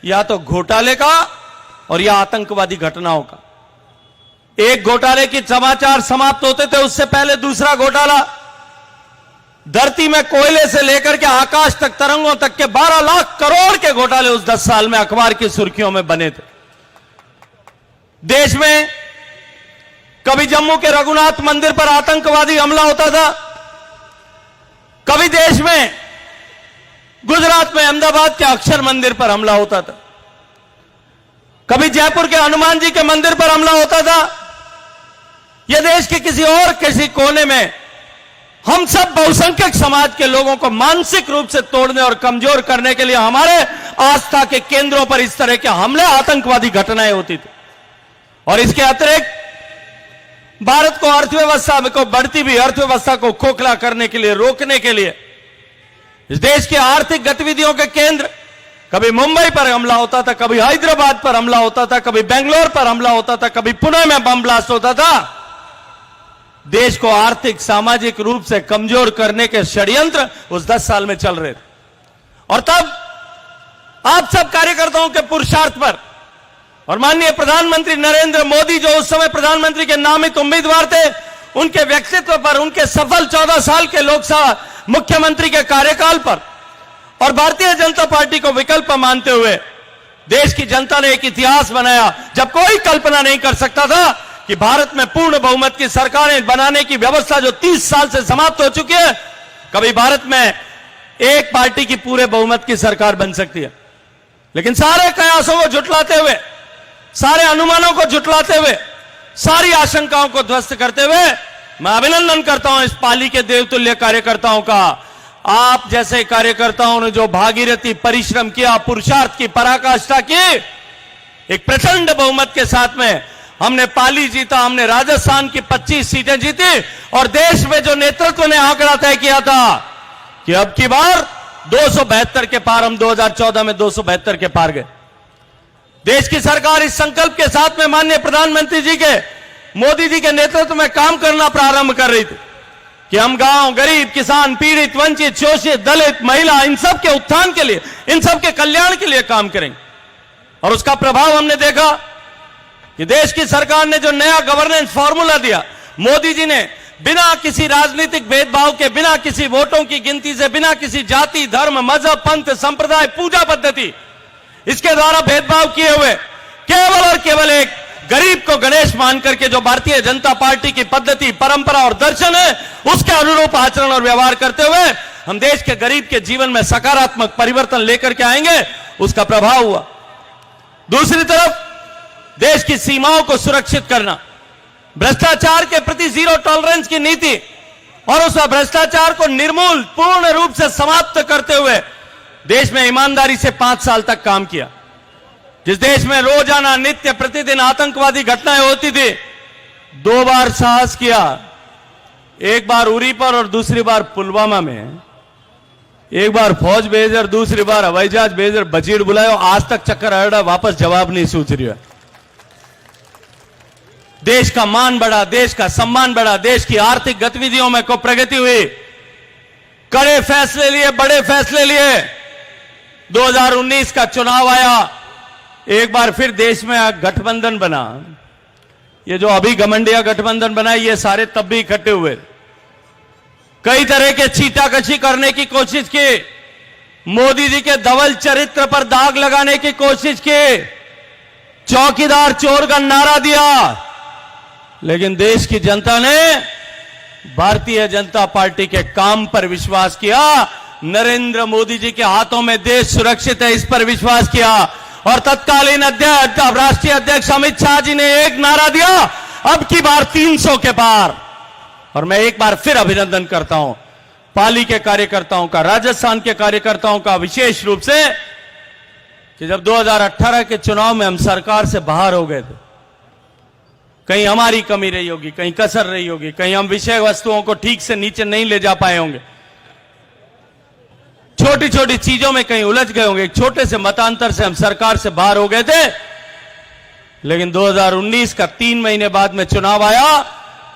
या तो घोटाले का और या आतंकवादी घटनाओं का। एक घोटाले की समाचार समाप्त होते थे, उससे पहले दूसरा घोटाला, धरती में कोयले से लेकर के आकाश तक, तरंगों तक के 12 लाख करोड़ के घोटाले उस 10 साल में अखबार की सुर्खियों में बने थे। देश में कभी जम्मू के रघुनाथ मंदिर पर आतंकवादी हमला होता था, कभी देश में गुजरात में अहमदाबाद के अक्षर मंदिर पर हमला होता था, कभी जयपुर के हनुमान जी के मंदिर पर हमला होता था। यह देश के किसी कोने में हम सब बहुसंख्यक समाज के लोगों को मानसिक रूप से तोड़ने और कमजोर करने के लिए हमारे आस्था के केंद्रों पर इस तरह के हमले, आतंकवादी घटनाएं होती थी। और इसके अतिरिक्त भारत को अर्थव्यवस्था को, बढ़ती हुई अर्थव्यवस्था को खोखला करने के लिए, रोकने के लिए इस देश की आर्थिक गतिविधियों के केंद्र, कभी मुंबई पर हमला होता था, कभी हैदराबाद पर हमला होता था, कभी बेंगलोर पर हमला होता था, कभी पुणे में बम ब्लास्ट होता था। देश को आर्थिक सामाजिक रूप से कमजोर करने के षड्यंत्र उस 10 साल में चल रहे थे। और तब आप सब कार्यकर्ताओं के पुरुषार्थ पर और माननीय प्रधानमंत्री नरेंद्र मोदी, जो उस समय प्रधानमंत्री के नामित उम्मीदवार थे, उनके व्यक्तित्व पर, उनके सफल 14 साल के लोकसभा मुख्यमंत्री के कार्यकाल पर और भारतीय जनता पार्टी को विकल्प मानते हुए देश की जनता ने एक इतिहास बनाया जब कोई कल्पना नहीं कर सकता था कि भारत में पूर्ण बहुमत की सरकारें बनाने की व्यवस्था जो 30 साल से समाप्त हो चुकी है, कभी भारत में एक पार्टी की पूरे बहुमत की सरकार बन सकती है। लेकिन सारे कयासों को झुटलाते हुए, सारे अनुमानों को झुटलाते हुए, सारी आशंकाओं को ध्वस्त करते हुए मैं अभिनंदन करता हूं इस पाली के देवतुल्य कार्यकर्ताओं का। आप जैसे कार्यकर्ताओं ने जो भागीरथी परिश्रम किया, पुरुषार्थ की पराकाष्ठा की, एक प्रचंड बहुमत के साथ में हमने पाली जीता, हमने राजस्थान की 25 सीटें जीती और देश में जो नेतृत्व ने आंकड़ा तय किया था कि अब की बार 272 के पार, हम 2014 में 272 के पार गए। देश की सरकार इस संकल्प के साथ में माननीय प्रधानमंत्री जी के, मोदी जी के नेतृत्व में काम करना प्रारंभ कर रही थी कि हम गांव, गरीब, किसान, पीड़ित, वंचित, शोषित, दलित, महिला, इन सब के उत्थान के लिए, इन सब के कल्याण के लिए काम करेंगे। और उसका प्रभाव हमने देखा कि देश की सरकार ने जो नया गवर्नेंस फॉर्मूला दिया, मोदी जी ने बिना किसी राजनीतिक भेदभाव के, बिना किसी वोटों की गिनती से, बिना किसी जाति, धर्म, मजहब, पंथ, संप्रदाय, पूजा पद्धति, इसके द्वारा भेदभाव किए हुए केवल और केवल एक गरीब को गणेश मान करके जो भारतीय जनता पार्टी की पद्धति, परंपरा और दर्शन है, उसके अनुरूप आचरण और व्यवहार करते हुए हम देश के गरीब के जीवन में सकारात्मक परिवर्तन लेकर के आएंगे, उसका प्रभाव हुआ। दूसरी तरफ देश की सीमाओं को सुरक्षित करना, भ्रष्टाचार के प्रति जीरो टॉलरेंस की नीति और उस भ्रष्टाचार को निर्मूल पूर्ण रूप से समाप्त करते हुए देश में ईमानदारी से 5 साल तक काम किया। जिस देश में रोजाना, नित्य, प्रतिदिन आतंकवादी घटनाएं होती थी, 2 बार साहस किया, एक बार उरी पर और दूसरी बार पुलवामा में, एक बार फौज भेज और दूसरी बार हवाई जहाज भेज और बजीर बुलाए, आज तक चक्कर अड़ा, वापस जवाब नहीं सूझ रही है। देश का मान बढ़ा, देश का सम्मान बढ़ा, देश की आर्थिक गतिविधियों में को प्रगति हुई, कड़े फैसले लिए, बड़े फैसले लिए। 2019 का चुनाव आया, एक बार फिर देश में गठबंधन बना। ये जो अभी घमंडिया गठबंधन बना, ये सारे तब भी इकट्ठे हुए, कई तरह के चीटाकशी करने की कोशिश की, मोदी जी के धवल चरित्र पर दाग लगाने की कोशिश की, चौकीदार चोर का नारा दिया। लेकिन देश की जनता ने भारतीय जनता पार्टी के काम पर विश्वास किया, नरेंद्र मोदी जी के हाथों में देश सुरक्षित है, इस पर विश्वास किया। और तत्कालीन अध्यक्ष, राष्ट्रीय अध्यक्ष अमित शाह जी ने एक नारा दिया, अब की बार 300 के पार। और मैं एक बार फिर अभिनंदन करता हूं पाली के कार्यकर्ताओं का, राजस्थान के कार्यकर्ताओं का, विशेष रूप से कि जब 2018 के चुनाव में हम सरकार से बाहर हो गए थे, कहीं हमारी कमी रही होगी, कहीं कसर रही होगी, कहीं हम विषय वस्तुओं को ठीक से नीचे नहीं ले जा पाए होंगे, छोटी छोटी चीजों में कहीं उलझ गए होंगे, एक छोटे से मतांतर से हम सरकार से बाहर हो गए थे। लेकिन 2019 का 3 महीने बाद में चुनाव आया,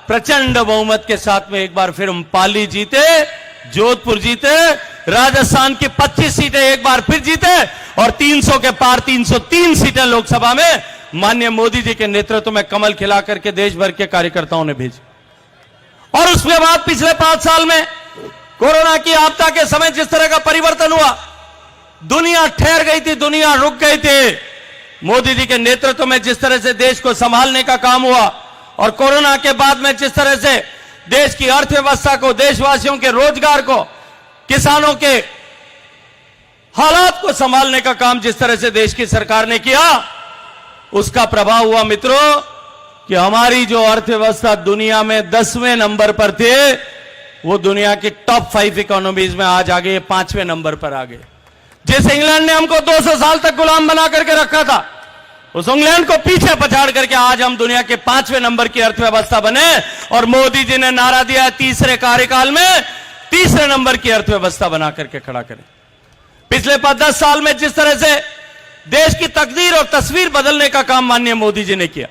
प्रचंड बहुमत के साथ में एक बार फिर हम पाली जीते, जोधपुर जीते, राजस्थान की 25 सीटें एक बार फिर जीते और 300 के पार 303 सीटें लोकसभा में माननीय मोदी जी के नेतृत्व में कमल खिला करके देश भर के कार्यकर्ताओं ने भेजी। और उसके बाद पिछले 5 साल में कोरोना की आपदा के समय जिस तरह का परिवर्तन हुआ, दुनिया ठहर गई थी, दुनिया रुक गई थी। मोदी जी के नेतृत्व में जिस तरह से देश को संभालने का काम हुआ और कोरोना के बाद में जिस तरह से देश की अर्थव्यवस्था को, देशवासियों के रोजगार को, किसानों के हालात को संभालने का काम जिस तरह से देश की सरकार ने किया, उसका प्रभाव हुआ मित्रों कि हमारी जो अर्थव्यवस्था दुनिया में 10वें नंबर पर थे, वो दुनिया की टॉप 5 इकोनॉमीज में आज आगे 5वें नंबर पर आ गए। जिस इंग्लैंड ने हमको 200 साल तक गुलाम बना करके रखा था, उस इंग्लैंड को पीछे पछाड़ करके आज हम दुनिया के 5वें नंबर की अर्थव्यवस्था बने। और मोदी जी ने नारा दिया तीसरे कार्यकाल में तीसरे नंबर की अर्थव्यवस्था बना करके खड़ा करें। पिछले 10 साल में जिस तरह से देश की तकदीर और तस्वीर बदलने का काम माननीय मोदी जी ने किया।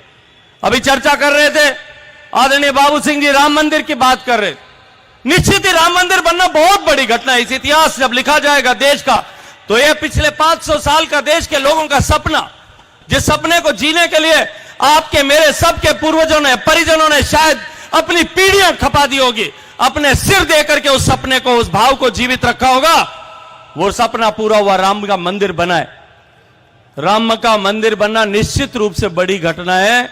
अभी चर्चा कर रहे थे आदरणीय बाबू सिंह जी, राम मंदिर की बात कर रहे थे। निश्चित ही राम मंदिर बनना बहुत बड़ी घटना है। इस इतिहास जब लिखा जाएगा देश का, तो यह पिछले 500 साल का देश के लोगों का सपना, जिस सपने को जीने के लिए आपके मेरे सबके पूर्वजों ने, परिजनों ने शायद अपनी पीढ़ियां खपा दी होगी, अपने सिर दे करके उस सपने को, उस भाव को जीवित रखा होगा। वो सपना पूरा हुआ, राम का मंदिर बना है। राम का मंदिर बनना निश्चित रूप से बड़ी घटना है,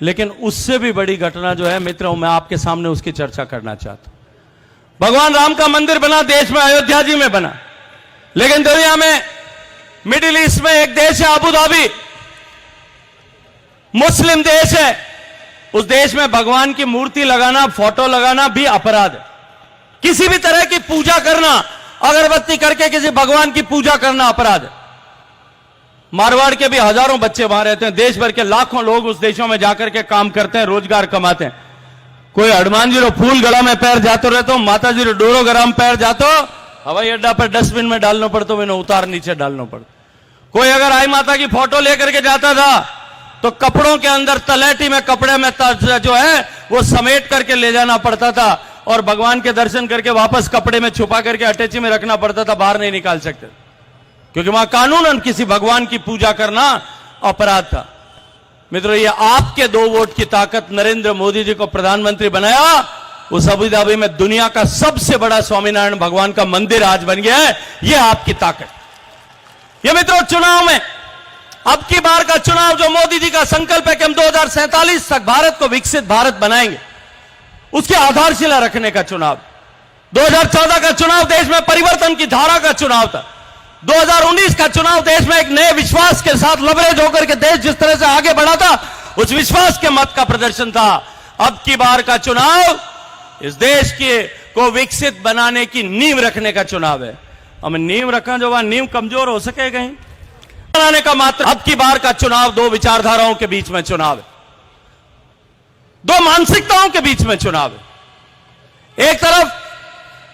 लेकिन उससे भी बड़ी घटना जो है मित्रों, मैं आपके सामने उसकी चर्चा करना चाहता हूं। भगवान राम का मंदिर बना देश में, अयोध्या जी में बना, लेकिन दुनिया में मिडिल ईस्ट में एक देश है अबू धाबी, मुस्लिम देश है। उस देश में भगवान की मूर्ति लगाना, फोटो लगाना भी अपराध है। किसी भी तरह की पूजा करना, अगरबत्ती करके किसी भगवान की पूजा करना अपराध है। मारवाड़ के भी हजारों बच्चे वहां रहते हैं, देश भर के लाखों लोग उस देशों में जाकर के काम करते हैं, रोजगार कमाते हैं। कोई हनुमान जी रो फूल गला में पैर जाते रहते हो, माता जी रो डोरो गरा में पैर जाते हो, हवाई अड्डा पर डस्टबिन में डालना पड़ता, मैंने उतार नीचे डालना पड़ता। कोई अगर आई माता की फोटो लेकर के जाता था तो कपड़ों के अंदर तलेटी में, कपड़े में जो है वो समेट करके ले जाना पड़ता था और भगवान के दर्शन करके वापस कपड़े में छुपा करके अटैची में रखना पड़ता था, बाहर नहीं निकाल सकते, क्योंकि वहां कानूनन किसी भगवान की पूजा करना अपराध था। मित्रों, ये आपके 2 वोट की ताकत नरेंद्र मोदी जी को प्रधानमंत्री बनाया। उस अबू धाबी में दुनिया का सबसे बड़ा स्वामीनारायण भगवान का मंदिर आज बन गया है। ये आपकी ताकत। ये मित्रों, चुनाव में अब की बार का चुनाव जो मोदी जी का संकल्प है कि हम 2047 तक भारत को विकसित भारत बनाएंगे, उसकी आधारशिला रखने का चुनाव। 2014 का चुनाव देश में परिवर्तन की धारा का चुनाव था। 2019 का चुनाव देश में एक नए विश्वास के साथ लवरेज होकर के देश जिस तरह से आगे बढ़ा था, उस विश्वास के मत का प्रदर्शन था। अब की बार का चुनाव इस देश के को विकसित बनाने की नींव रखने का चुनाव है। हमें नींव रखा, जो वहां नींव कमजोर हो सके कहीं बनाने का मात्र। अब की बार का चुनाव 2 विचारधाराओं के बीच में चुनाव है, 2 मानसिकताओं के बीच में चुनाव है। एक तरफ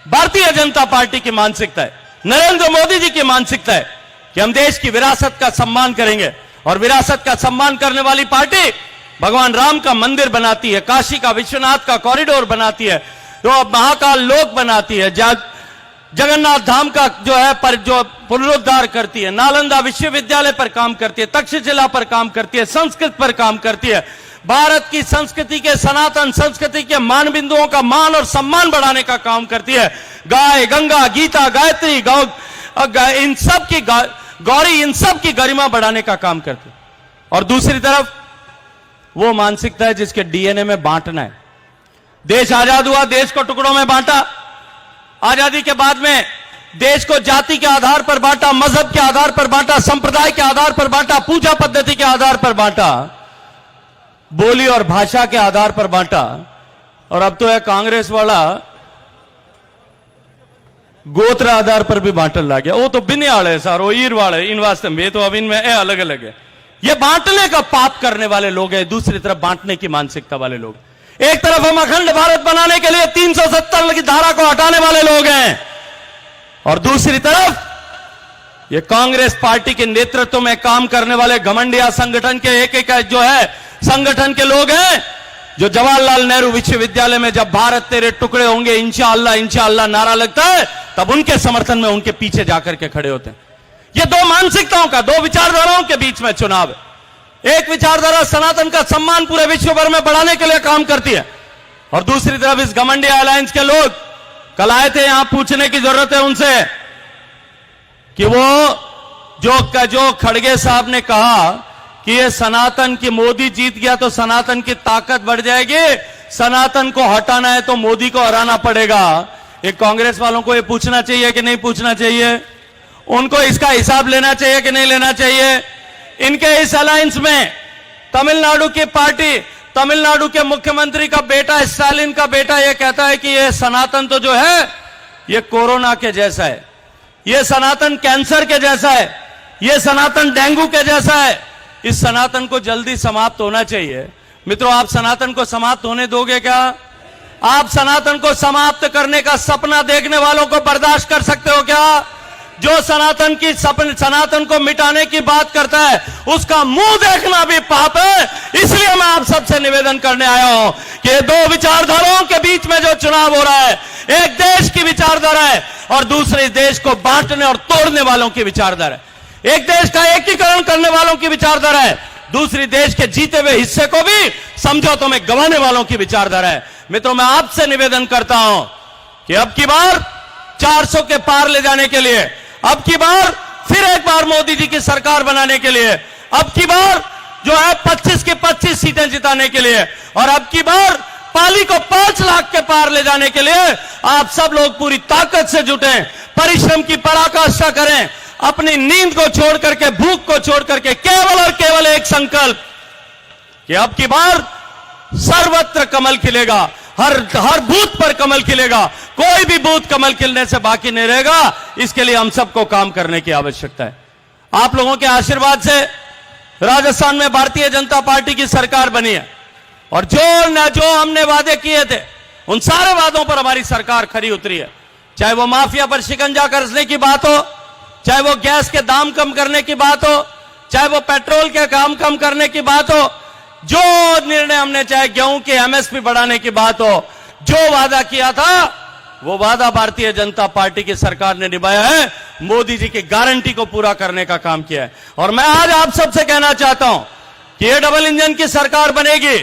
भारतीय जनता पार्टी की मानसिकता है, नरेंद्र मोदी जी की मानसिकता है कि हम देश की विरासत का सम्मान करेंगे, और विरासत का सम्मान करने वाली पार्टी भगवान राम का मंदिर बनाती है, काशी का विश्वनाथ का कॉरिडोर बनाती है, जो महाकाल लोक बनाती है, जगन्नाथ धाम का जो है जो पुनरुद्धार करती है, नालंदा विश्वविद्यालय पर काम करती है, तक्षशिला पर काम करती है, संस्कृत पर काम करती है। भारत की संस्कृति के, सनातन संस्कृति के मान बिंदुओं का मान और सम्मान बढ़ाने का काम करती है। गाय, गंगा, गीता, गायत्री, इन सब की गौरी, इन सब की गरिमा बढ़ाने का काम करती है। और दूसरी तरफ वो मानसिकता है जिसके डीएनए में बांटना है। देश आजाद हुआ, देश को टुकड़ों में बांटा। आजादी के बाद में देश को जाति के आधार पर बांटा, मजहब के आधार पर बांटा, संप्रदाय के आधार पर बांटा, पूजा पद्धति के आधार पर बांटा, बोली और भाषा के आधार पर बांटा। और अब तो है कांग्रेस वाला गोत्र आधार पर भी बांटने लग गया। वो तो बिन्याल है सारो, ईर वाले, इन वास्ते में तो अब इनमें अलग अलग है। ये बांटने का पाप करने वाले लोग हैं, दूसरी तरफ बांटने की मानसिकता वाले लोग। एक तरफ हम अखंड भारत बनाने के लिए 370 की धारा को हटाने वाले लोग हैं, और दूसरी तरफ ये कांग्रेस पार्टी के नेतृत्व में काम करने वाले घमंडिया संगठन के एक जो है संगठन के लोग हैं, जो जवाहरलाल नेहरू विश्वविद्यालय में जब भारत तेरे टुकड़े होंगे इंशाअल्लाह इंशाअल्लाह नारा लगता है, तब उनके समर्थन में उनके पीछे जाकर के खड़े होते हैं। ये दो मानसिकताओं का, दो विचारधाराओं के बीच में चुनाव है। एक विचारधारा सनातन का सम्मान पूरे विश्व भर में बढ़ाने के लिए काम करती है, और दूसरी तरफ इस घमंडी अलायंस के लोग कल आए थे, यहां पूछने की जरूरत है उनसे कि वो जो खड़गे साहब ने कहा कि ये सनातन की मोदी जीत गया तो सनातन की ताकत बढ़ जाएगी, सनातन को हटाना है तो मोदी को हराना पड़ेगा। ये कांग्रेस वालों को ये पूछना चाहिए कि नहीं पूछना चाहिए? उनको इसका हिसाब लेना चाहिए कि नहीं लेना चाहिए? इनके इस अलायंस में तमिलनाडु की पार्टी, तमिलनाडु के मुख्यमंत्री का बेटा, स्टालिन का बेटा, ये कहता है कि ये सनातन तो जो है ये कोरोना के जैसा है, ये सनातन कैंसर के जैसा है, ये सनातन डेंगू के जैसा है, इस सनातन को जल्दी समाप्त होना चाहिए। मित्रों, आप सनातन को समाप्त होने दोगे क्या? आप सनातन को समाप्त करने का सपना देखने वालों को बर्दाश्त कर सकते हो क्या? जो सनातन को मिटाने की बात करता है उसका मुंह देखना भी पाप है। इसलिए मैं आप सबसे निवेदन करने आया हूं कि दो विचारधाराओं के बीच में जो चुनाव हो रहा है, एक देश की विचारधारा है और दूसरे देश को बांटने और तोड़ने वालों की विचारधारा है। एक देश का एकीकरण करने वालों की विचारधारा है, दूसरी देश के जीते हुए हिस्से को भी समझौतों में गंवाने वालों की विचारधारा है। मित्रों, मैं आपसे निवेदन करता हूं कि अब की बार 400 के पार ले जाने के लिए, अब की बार फिर एक बार मोदी जी की सरकार बनाने के लिए, अब की बार जो है 25 की 25 सीटें जिताने के लिए, और अब की बार पाली को 5 लाख के पार ले जाने के लिए आप सब लोग पूरी ताकत से जुटें, परिश्रम की पराकाष्ठा करें, अपनी नींद को छोड़ करके, भूख को छोड़ करके केवल और केवल एक संकल्प कि अब की बार सर्वत्र कमल खिलेगा, हर बूथ पर कमल खिलेगा, कोई भी बूथ कमल खिलने से बाकी नहीं रहेगा। इसके लिए हम सबको काम करने की आवश्यकता है। आप लोगों के आशीर्वाद से राजस्थान में भारतीय जनता पार्टी की सरकार बनी है, और जो हमने वादे किए थे उन सारे वादों पर हमारी सरकार खरी उतरी है। चाहे वो माफिया पर शिकंजा कसने की बात हो, चाहे वो गैस के दाम कम करने की बात हो, चाहे वो पेट्रोल के दाम कम करने की बात हो, जो निर्णय हमने, चाहे गेहूं के एमएसपी बढ़ाने की बात हो, जो वादा किया था वो वादा भारतीय जनता पार्टी की सरकार ने निभाया है। मोदी जी की गारंटी को पूरा करने का काम किया है। और मैं आज आप सबसे कहना चाहता हूं कि ये डबल इंजन की सरकार बनेगी,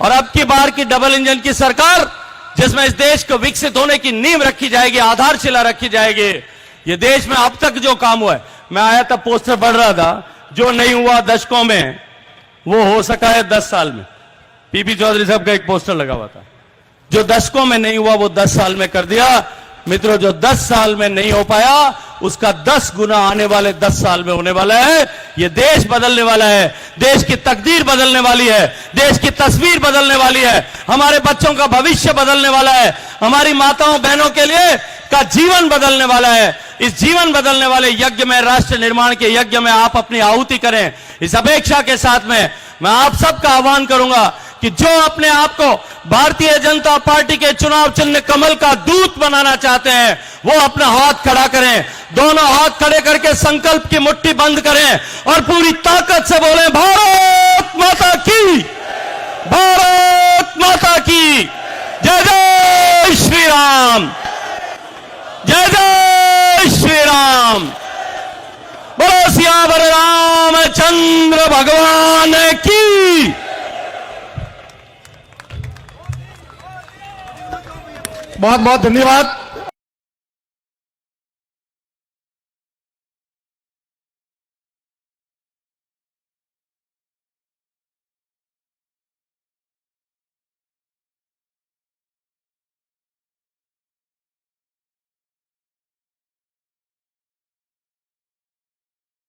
और अब की बार की डबल इंजन की सरकार जिसमें इस देश को विकसित होने की नींव रखी जाएगी, आधारशिला रखी जाएगी। ये देश में अब तक जो काम हुआ है, मैं आया था पोस्टर पढ़ रहा था, जो नहीं हुआ दशकों में वो हो सका है 10 साल में। पीपी चौधरी साहब का एक पोस्टर लगा हुआ था, जो दशकों में नहीं हुआ वो 10 साल में कर दिया। मित्रों, जो 10 साल में नहीं हो पाया उसका 10 गुना आने वाले 10 साल में होने वाला है। ये देश बदलने वाला है, देश की तकदीर बदलने वाली है, देश की तस्वीर बदलने वाली है, हमारे बच्चों का भविष्य बदलने वाला है, हमारी माताओं बहनों के लिए का जीवन बदलने वाला है। इस जीवन बदलने वाले यज्ञ में, राष्ट्र निर्माण के यज्ञ में आप अपनी आहुति करें। इस अपेक्षा के साथ में मैं आप सबका आह्वान करूंगा कि जो अपने आप को भारतीय जनता पार्टी के चुनाव चिन्ह कमल का दूत बनाना चाहते हैं वो अपना हाथ खड़ा करें, दोनों हाथ खड़े करके संकल्प की मुट्ठी बंद करें और पूरी ताकत से बोलें, भारत माता की, भारत माता की जय, जय श्री राम, जय जय श्री राम। बोलो सियावर रामचंद्र भगवान की। बहुत बहुत धन्यवाद।